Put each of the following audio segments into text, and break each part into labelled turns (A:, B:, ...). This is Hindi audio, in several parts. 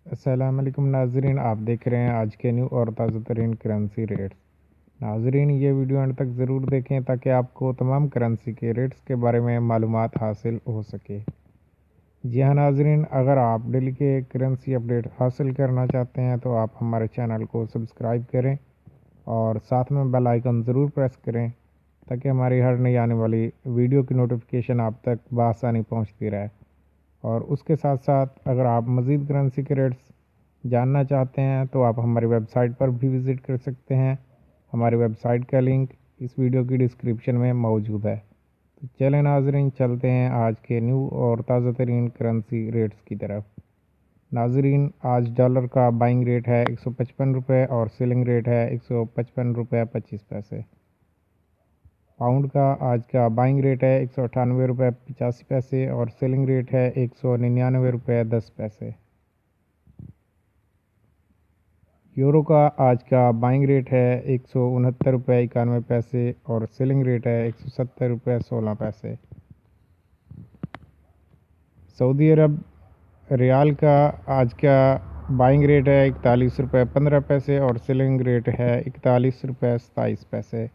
A: अस्सलाम वालेकुम नाजरीन, आप देख रहे हैं आज के न्यू और ताज़ा तरीन करेंसी रेट्स। नाजरीन, ये वीडियो अंत तक ज़रूर देखें ताकि आपको तमाम करेंसी के रेट्स के बारे में मालूमात हासिल हो सके। जी हाँ नाजरीन, अगर आप डेली के करेंसी अपडेट हासिल करना चाहते हैं तो आप हमारे चैनल को सब्सक्राइब करें और साथ में बेल आइकन ज़रूर प्रेस करें ताकि हमारी हर नई आने वाली वीडियो की नोटिफिकेशन आप तक बआसानी पहुँचती रहे। और उसके साथ साथ अगर आप मज़ीद करेंसी के रेट्स जानना चाहते हैं तो आप हमारी वेबसाइट पर भी विज़िट कर सकते हैं। हमारी वेबसाइट का लिंक इस वीडियो की डिस्क्रिप्शन में मौजूद है। तो चलें नाजरीन, चलते हैं आज के न्यू और ताज़ा तरीन करेंसी रेट्स की तरफ। नाजरीन, आज डॉलर का बाइंग रेट है 155 रुपये और सेलिंग रेट है 155 रुपये 25 पैसे। पाउंड का आज का बाइंग रेट है 198 रुपये 85 पैसे और सेलिंग रेट है 199 रुपये 10 पैसे। यूरो का आज का बाइंग रेट है 169 रुपये 91 पैसे और सेलिंग रेट है 170 रुपये 16 पैसे। सऊदी अरब रियाल का आज का बाइंग रेट है 41 रुपये 15 पैसे और सेलिंग रेट है 41 रुपये 27 पैसे।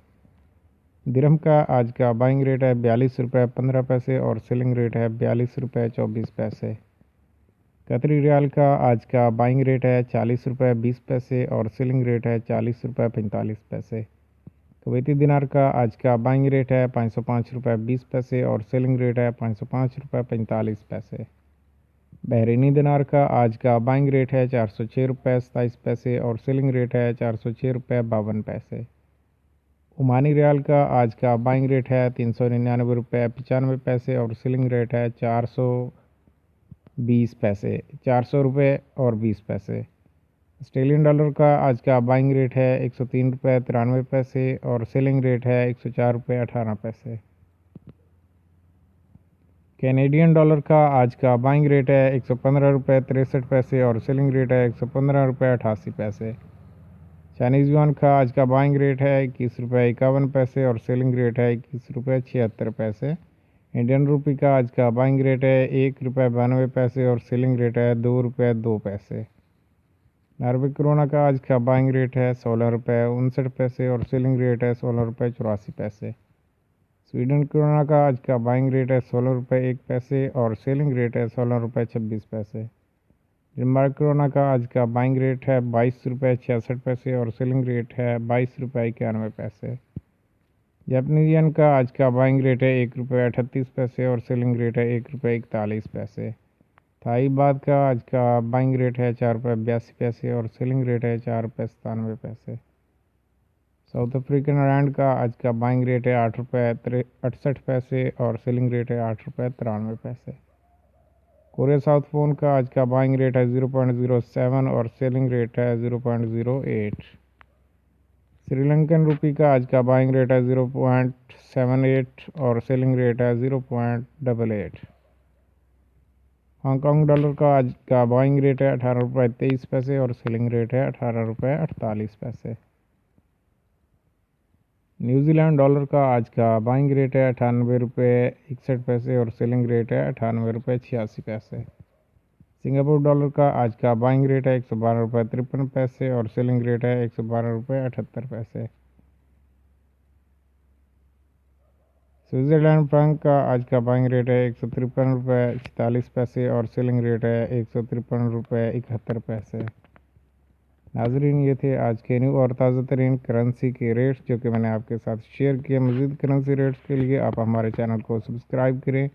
A: दिरहम का आज का बाइंग रेट है 42 रुपये 15 पैसे और सेलिंग रेट है 42 रुपये 24 पैसे। कतरी रियाल का आज का बाइंग रेट है 40 रुपये 20 पैसे और सेलिंग रेट है 40 रुपये 45 पैसे। कुवैती दिनार का आज का बाइंग रेट है 505 रुपये 20 पैसे और सेलिंग रेट है 505 रुपये 45 पैसे। बहरीनी दिनार का आज का बाइंग रेट है 406 रुपये 27 पैसे और सेलिंग रेट है 406 रुपये 52 पैसे। ओमानी रियाल का आज का बाइंग रेट है 399 रुपये 95 पैसे और सेलिंग रेट है 420 पैसे 400 रुपये और 20 पैसे। ऑस्ट्रेलियन डॉलर का आज का बाइंग रेट है 103 रुपये 93 पैसे और सेलिंग रेट है 104 रुपये 18 पैसे। कैनेडियन डॉलर का आज का बाइंग रेट है 115 रुपये 63 पैसे और सेलिंग रेट है 115 रुपये 88 पैसे। चाइनीज़ युआन का आज का बाइंग रेट है 21 रुपये 51 पैसे और सेलिंग रेट है 21 रुपये 76 पैसे। इंडियन रुपये का आज का बाइंग रेट है 1 रुपये 92 पैसे और सेलिंग रेट है 2 रुपये 2 पैसे। नॉर्वे करोना का आज का बाइंग रेट है 16 रुपये 59 पैसे और सेलिंग रेट है 16 रुपये 84 पैसे। स्वीडन करोना का आज का बाइंग रेट है 16 रुपये 1 पैसे और सेलिंग रेट है 16 रुपये 26 पैसे। डेनमार्क करोना का आज का बाइंग रेट है 22 रुपये 66 पैसे और सेलिंग रेट है 22 रुपये 91 पैसे। जापानीज येन का आज का बाइंग रेट है 1 रुपये 38 पैसे और सेलिंग रेट है 1 रुपये 41 पैसे। थाई बात का आज का बाइंग रेट है 4 रुपये 82 पैसे और सेलिंग रेट है 4 रुपये 97 पैसे। साउथ अफ्रीकन रैंड का आज का बाइंग रेट है 8 रुपये 68 पैसे और सेलिंग रेट है 8 रुपये 93 पैसे। कोरिया साउथ फोन का आज का बाइंग रेट है 0.07 और सेलिंग रेट है 0.08। श्रीलंकन रुपी का आज का बाइंग रेट है 0.78 और सेलिंग रेट है 0.88। हांगकांग डॉलर का आज का बाइंग रेट है 18 रुपये 23 पैसे और सेलिंग रेट है 18 रुपये 48 पैसे। न्यूजीलैंड डॉलर का आज का बाइंग रेट है 98 रुपये 61 पैसे और सेलिंग रेट है 98 रुपये 86 पैसे। सिंगापुर डॉलर का आज का बाइंग रेट है 112 रुपये 53 पैसे और सेलिंग रेट है 112 रुपये 78 पैसे। स्विट्ज़रलैंड फ्रैंक का आज का बाइंग रेट है 153 रुपये 46 पैसे और सेलिंग रेट है 153 रुपये 71 पैसे। नाजरीन, ये थे आज के न्यू और ताज़ा तरीन करेंसी के रेट्स जो कि मैंने आपके साथ शेयर किए। मज़ीद करेंसी रेट्स के लिए आप हमारे चैनल को सब्सक्राइब करें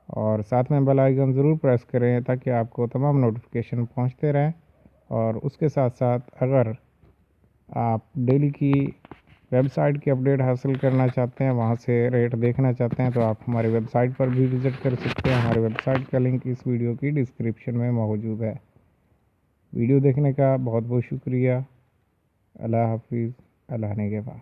A: और साथ में बेल आइकन ज़रूर प्रेस करें ताकि आपको तमाम नोटिफिकेशन पहुंचते रहें। और उसके साथ साथ अगर आप डेली की वेबसाइट की अपडेट हासिल करना चाहते हैं, वहां से रेट देखना चाहते हैं, तो आप हमारी वेबसाइट पर भी विज़िट कर सकते हैं। हमारी वेबसाइट का लिंक इस वीडियो की डिस्क्रिप्शन में मौजूद है। वीडियो देखने का बहुत बहुत शुक्रिया। अल्लाह हाफिज़। अल्लाह ने के बाद।